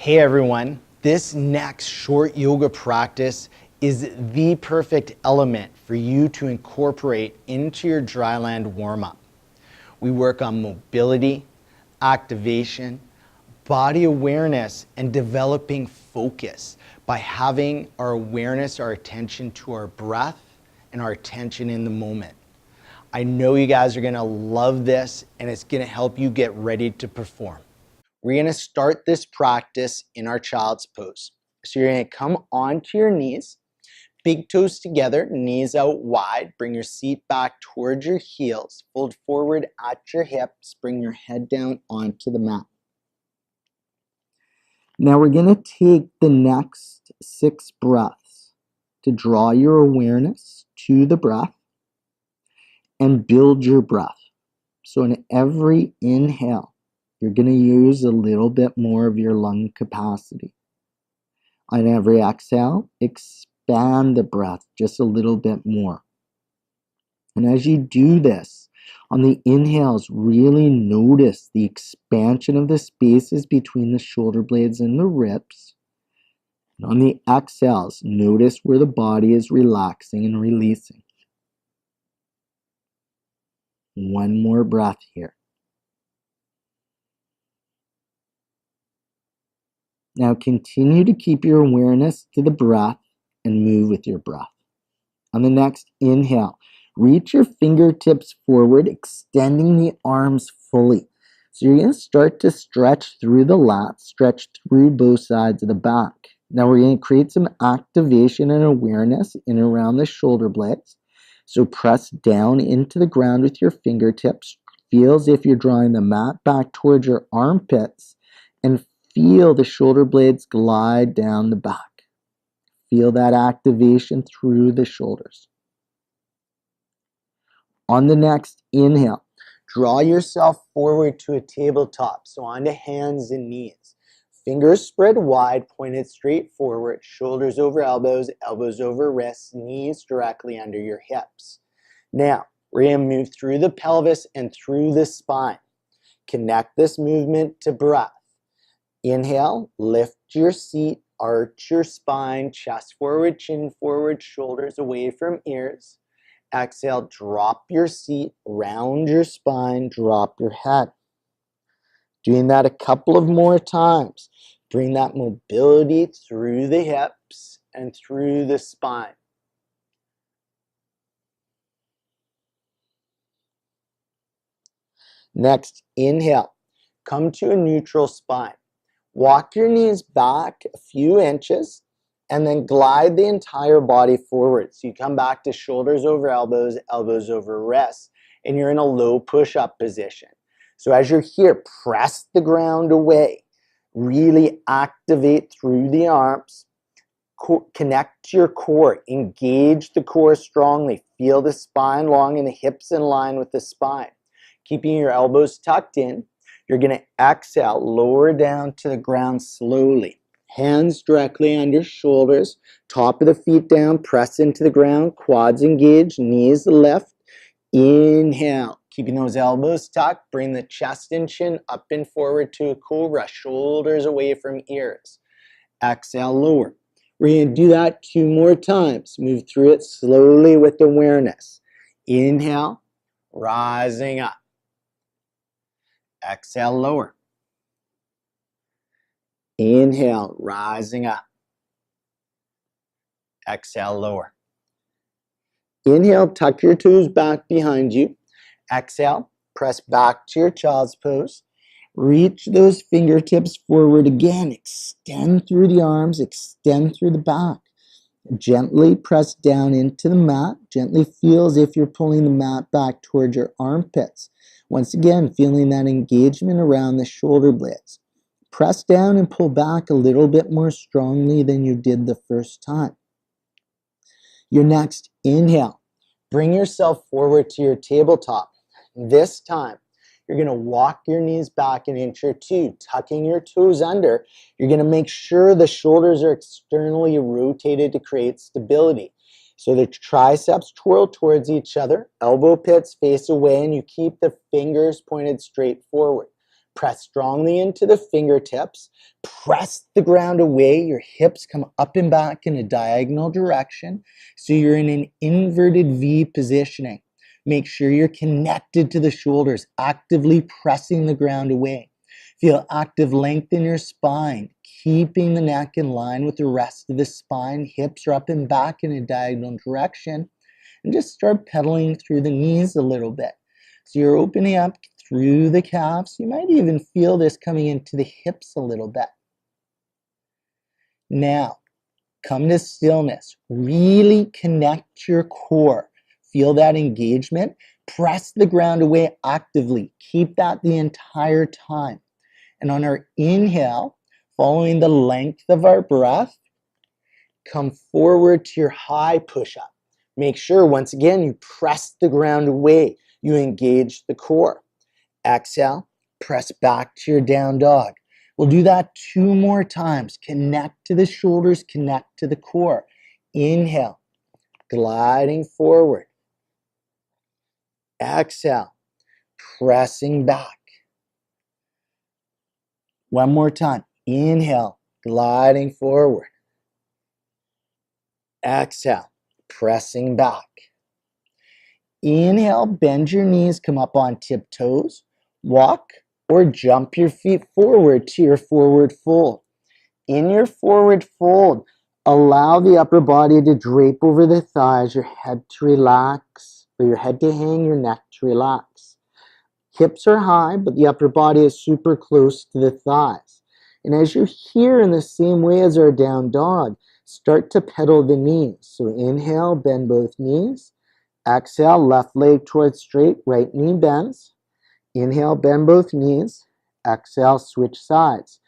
Hey everyone, this next short yoga practice is the perfect element for you to incorporate into your dryland warm-up. We work on mobility, activation, body awareness, and developing focus by having our awareness, our attention to our breath, and our attention in the moment. I know you guys are gonna love this, and it's gonna help you get ready to perform. We're gonna start this practice in our child's pose. So you're gonna come onto your knees, big toes together, knees out wide, bring your seat back towards your heels, fold forward at your hips, bring your head down onto the mat. Now we're gonna take the next 6 breaths to draw your awareness to the breath and build your breath. So in every inhale, you're going to use a little bit more of your lung capacity. On every exhale, expand the breath just a little bit more. And as you do this, on the inhales, really notice the expansion of the spaces between the shoulder blades and the ribs. And on the exhales, notice where the body is relaxing and releasing. One more breath here. Now continue to keep your awareness to the breath and move with your breath. On the next inhale, reach your fingertips forward, extending the arms fully. So you're going to start to stretch through the lats, stretch through both sides of the back. Now we're going to create some activation and awareness in and around the shoulder blades. So press down into the ground with your fingertips. Feel as if you're drawing the mat back towards your armpits and feel the shoulder blades glide down the back. Feel that activation through the shoulders. On the next inhale, draw yourself forward to a tabletop, so onto hands and knees. Fingers spread wide, pointed straight forward, shoulders over elbows, elbows over wrists, knees directly under your hips. Now, we're going to move through the pelvis and through the spine. Connect this movement to breath. Inhale, lift your seat, arch your spine, chest forward, chin forward, shoulders away from ears. Exhale, drop your seat, round your spine, drop your head. Doing that a couple of more times. Bring that mobility through the hips and through the spine. Next, inhale, come to a neutral spine. Walk your knees back a few inches and then glide the entire body forward. So you come back to shoulders over elbows, elbows over wrists, and you're in a low push-up position. So as you're here, press the ground away. Really activate through the arms. Connect to your core. Engage the core strongly. Feel the spine long and the hips in line with the spine. Keeping your elbows tucked in. You're going to exhale, lower down to the ground slowly. Hands directly under shoulders, top of the feet down, press into the ground, quads engaged, knees lift. Inhale, keeping those elbows tucked, bring the chest and chin up and forward to a cobra, shoulders away from ears. Exhale, lower. We're going to do that 2 more times. Move through it slowly with awareness. Inhale, rising up. Exhale, lower. Inhale, rising up. Exhale, lower. Inhale, tuck your toes back behind you. Exhale, press back to your child's pose. Reach those fingertips forward again. Extend through the arms, extend through the back. Gently press down into the mat. Gently feel as if you're pulling the mat back towards your armpits. Once again, feeling that engagement around the shoulder blades. Press down and pull back a little bit more strongly than you did the first time. Your next inhale, bring yourself forward to your tabletop. This time, you're going to walk your knees back an inch or 2, tucking your toes under. You're going to make sure the shoulders are externally rotated to create stability. So the triceps twirl towards each other, elbow pits face away, and you keep the fingers pointed straight forward. Press strongly into the fingertips. Press the ground away. Your hips come up and back in a diagonal direction. So you're in an inverted V positioning. Make sure you're connected to the shoulders, actively pressing the ground away. Feel active length in your spine, keeping the neck in line with the rest of the spine. Hips are up and back in a diagonal direction. And just start pedaling through the knees a little bit. So you're opening up through the calves. You might even feel this coming into the hips a little bit. Now, come to stillness. Really connect your core. Feel that engagement. Press the ground away actively. Keep that the entire time. And on our inhale, following the length of our breath, come forward to your high push-up. Make sure, once again, you press the ground away. You engage the core. Exhale, press back to your down dog. We'll do that 2 more times. Connect to the shoulders, connect to the core. Inhale, gliding forward. Exhale, pressing back. One more time. Inhale, gliding forward. Exhale, pressing back. Inhale, bend your knees, come up on tiptoes. Walk or jump your feet forward to your forward fold. In your forward fold, allow the upper body to drape over the thighs, your head to relax, or your head to hang, your neck to relax. Hips are high, but the upper body is super close to the thighs. And as you're here in the same way as our down dog, start to pedal the knees. So inhale, bend both knees. Exhale, left leg towards straight, right knee bends. Inhale, bend both knees. Exhale, switch sides.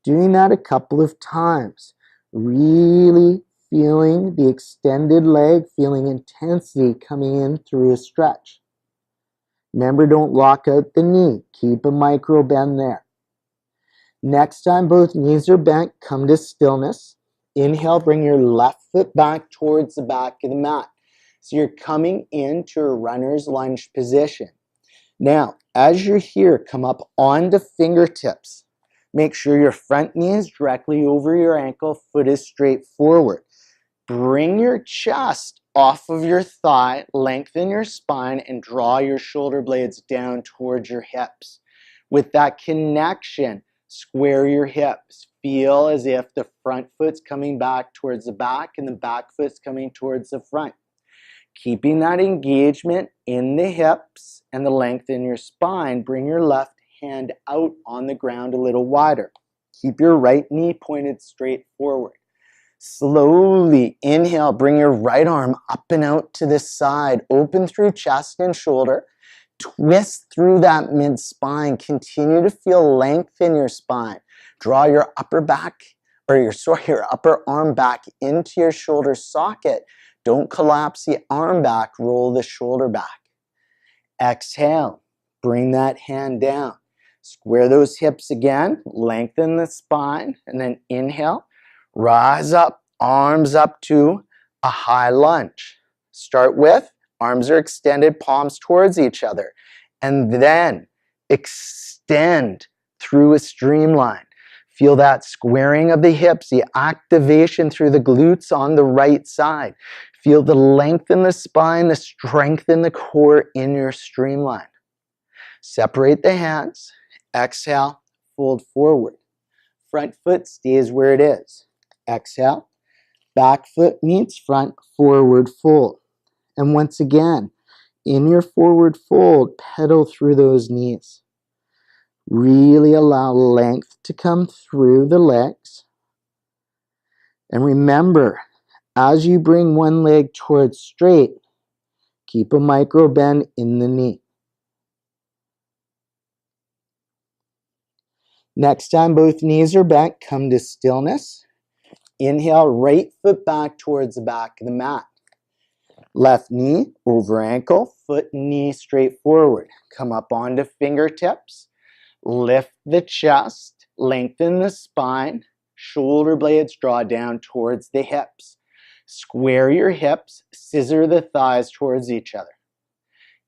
Doing that a couple of times. Really feeling the extended leg, feeling intensity coming in through a stretch. Remember, don't lock out the knee. Keep a micro bend there. Next time both knees are bent, come to stillness. Inhale, bring your left foot back towards the back of the mat. So you're coming into a runner's lunge position. Now, as you're here, come up onto fingertips. Make sure your front knee is directly over your ankle, foot is straight forward. Bring your chest off of your thigh, lengthen your spine, and draw your shoulder blades down towards your hips. With that connection, square your hips. Feel as if the front foot's coming back towards the back and the back foot's coming towards the front. Keeping that engagement in the hips and the length in your spine, bring your left hand out on the ground a little wider. Keep your right knee pointed straight forward. Slowly inhale, bring your right arm up and out to the side. Open through chest and shoulder. Twist through that mid-spine. Continue to feel length in your spine. Draw your upper arm back into your shoulder socket. Don't collapse the arm back, roll the shoulder back. Exhale, bring that hand down. Square those hips again, lengthen the spine, and then inhale, rise up, arms up to a high lunge. Start with arms are extended, palms towards each other, and then extend through a streamline. Feel that squaring of the hips, the activation through the glutes on the right side. Feel the length in the spine, the strength in the core in your streamline. Separate the hands. Exhale, fold forward. Front foot stays where it is. Exhale, back foot meets front, forward fold. And once again, in your forward fold, pedal through those knees. Really allow length to come through the legs. And remember, as you bring one leg towards straight, keep a micro bend in the knee. Next time both knees are bent, come to stillness. Inhale, right foot back towards the back of the mat. Left knee over ankle, foot and knee straight forward. Come up onto fingertips. Lift the chest, lengthen the spine. Shoulder blades draw down towards the hips. Square your hips, scissor the thighs towards each other.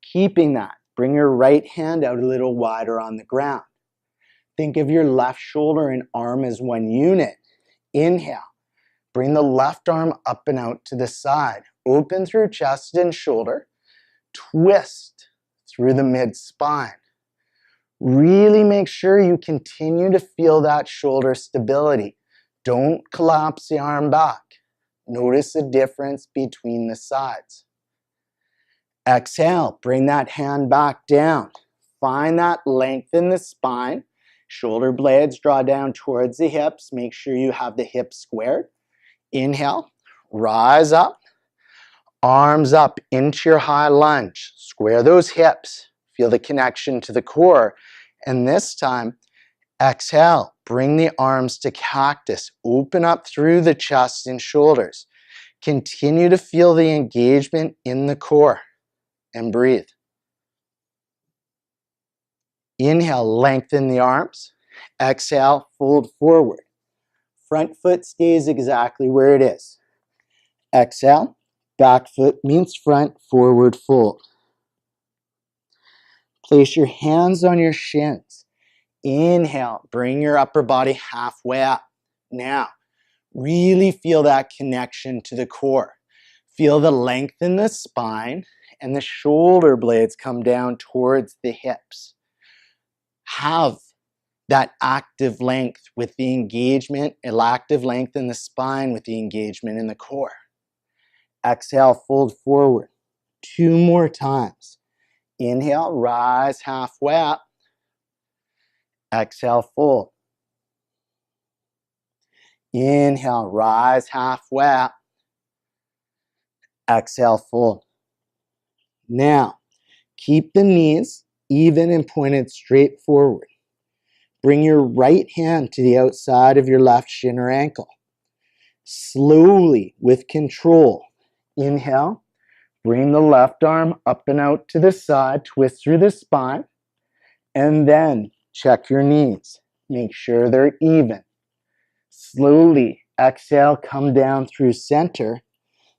Keeping that, bring your right hand out a little wider on the ground. Think of your left shoulder and arm as one unit. Inhale. Bring the left arm up and out to the side. Open through chest and shoulder. Twist through the mid-spine. Really make sure you continue to feel that shoulder stability. Don't collapse the arm back. Notice the difference between the sides. Exhale, bring that hand back down. Find that length in the spine. Shoulder blades draw down towards the hips. Make sure you have the hips squared. Inhale, rise up. Arms up into your high lunge. Square those hips. Feel the connection to the core. And this time, exhale. Bring the arms to cactus. Open up through the chest and shoulders. Continue to feel the engagement in the core. And breathe. Inhale, lengthen the arms. Exhale, fold forward. Front foot stays exactly where it is. Exhale, back foot meets front, forward fold. Place your hands on your shins. Inhale, bring your upper body halfway up. Now, really feel that connection to the core. Feel the length in the spine and the shoulder blades come down towards the hips. Have that active length with the engagement, active length in the spine with the engagement in the core. Exhale, fold forward. 2 more times. Inhale, rise halfway up. Exhale, fold. Inhale, rise halfway up. Exhale, fold. Now, keep the knees even and pointed straight forward. Bring your right hand to the outside of your left shin or ankle. Slowly, with control, inhale. Bring the left arm up and out to the side, twist through the spine, and then check your knees. Make sure they're even. Slowly, exhale, come down through center.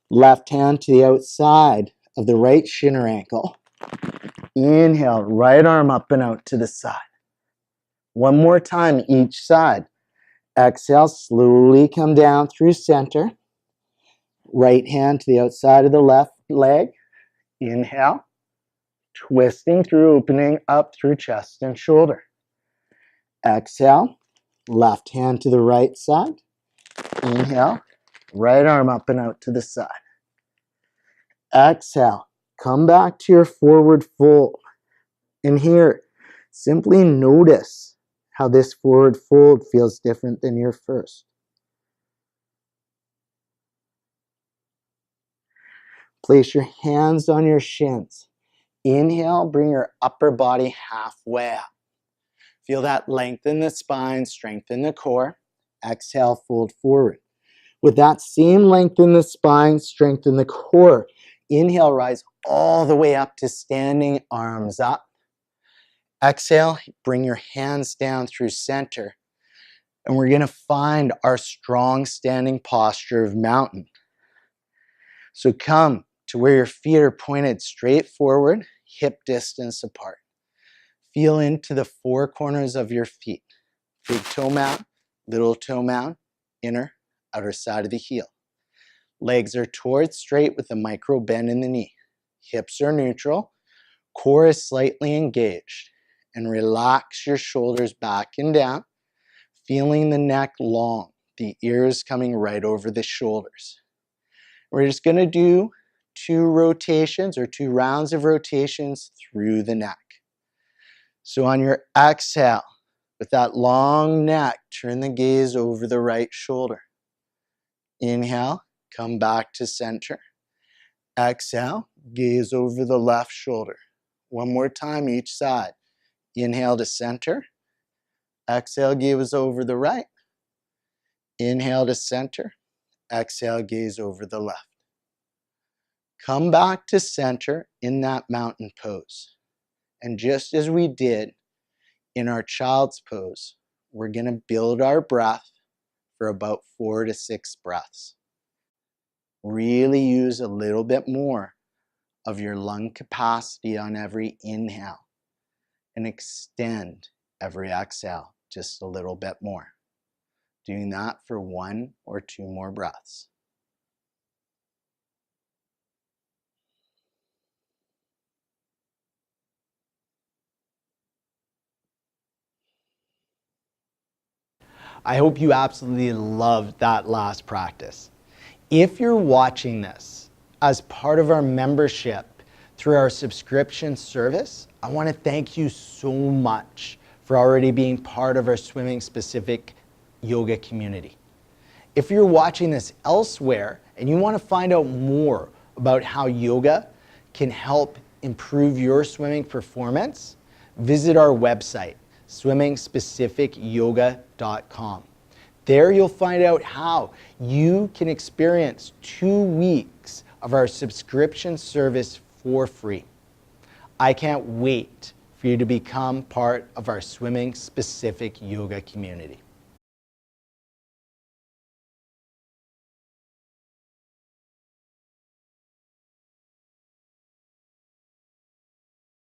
Left hand to the outside of the right shin or ankle. Inhale, right arm up and out to the side. One more time each side. Exhale, slowly come down through center. Right hand to the outside of the left leg. Inhale, twisting through, opening up through chest and shoulder. Exhale, left hand to the right side. Inhale, right arm up and out to the side. Exhale, come back to your forward fold. And here, simply notice how this forward fold feels different than your first. Place your hands on your shins. Inhale, bring your upper body halfway up. Feel that length in the spine, strengthen the core. Exhale, fold forward. With that same length in the spine, strengthen the core. Inhale, rise all the way up to standing, arms up. Exhale, bring your hands down through center. And we're going to find our strong standing posture of mountain. So come to where your feet are pointed straight forward, hip distance apart. Feel into the 4 corners of your feet. Big toe mound, little toe mound, inner, outer side of the heel. Legs are towards straight with a micro bend in the knee. Hips are neutral. Core is slightly engaged. And relax your shoulders back and down, feeling the neck long, the ears coming right over the shoulders. We're just going to do 2 rotations or 2 rounds of rotations through the neck. So on your exhale, with that long neck, turn the gaze over the right shoulder. Inhale, come back to center. Exhale, gaze over the left shoulder. One more time each side. Inhale to center. Exhale, gaze over the right. Inhale to center. Exhale, gaze over the left. Come back to center in that mountain pose. And just as we did in our child's pose, we're going to build our breath for about 4 to 6 breaths. Really use a little bit more of your lung capacity on every inhale and extend every exhale. just a little bit more. Doing that for 1 or 2 more breaths. I hope you absolutely loved that last practice. If you're watching this as part of our membership through our subscription service, I want to thank you so much for already being part of our swimming specific yoga community. If you're watching this elsewhere and you want to find out more about how yoga can help improve your swimming performance, visit our website, swimmingspecificyoga.com. There you'll find out how you can experience 2 weeks of our subscription service for free. I can't wait for you to become part of our swimming specific yoga community.